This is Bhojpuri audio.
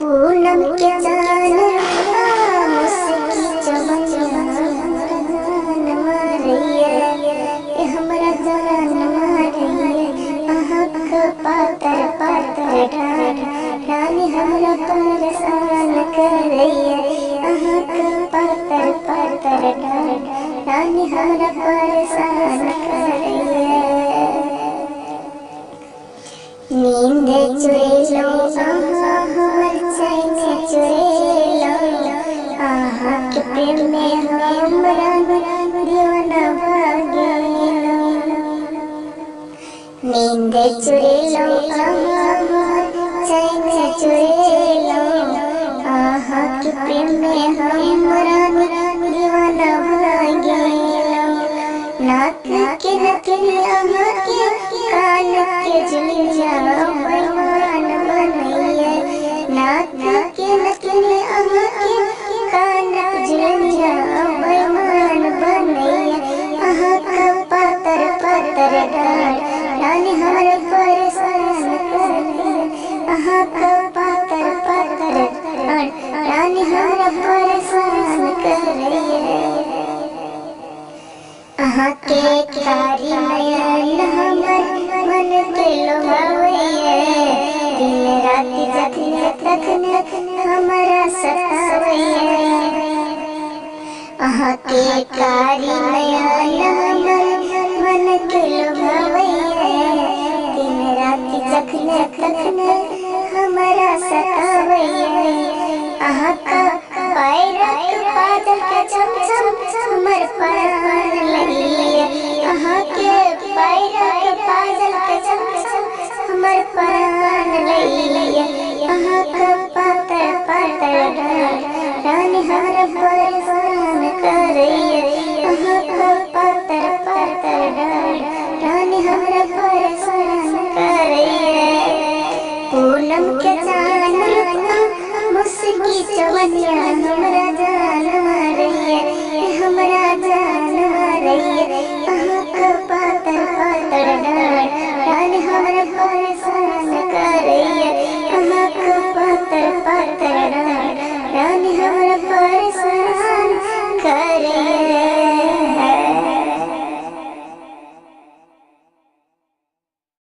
पूनम के जान मुस्की चमन मारिए हमरा जान मारिए अहक पातर पातर रानी हमरा परेशान करिए अहक पातर पातर रानी हमरा परेशान करिए नींद चुरे लो हमर चैन चुरे लो के प्रेम में हमरा दीवाना भागेलो नींद चुरे लो हमर चैन चुरे लो के प्रेम में हमरा दीवाना भागेलो नाक के नथुनिया के कान के झुलिया परमान बनइए नाक के नथुनिया के कान के झुलिया परमान बनइए अहक पातर पातर रानी हमरा परेशान करिए अहक पातर पातर रानी हमरा परेशान करिए अहके कारी नयन हमर मन के लोभावैये दिन रात जखन हमरा सतावैये अहके कारी नयन हमर मन के लोभावैये दिन रात जखन हमरा सतावैये अहका पैरक बादल के चमचम हमर प्राण लगिए अहके पैरक बादल के चमचम हमर प्राण लगिए अहक पातर पातर रानी हमरा परेशान करिए अहक पातर पातर रानी हमरा परेशान करिए पूनम के जान मुस्की चवनिया हमरा जान मारिए हमरा जान मारिए अहक पातर पातर रानी हमरा परेशान करिए अहक पातर पातर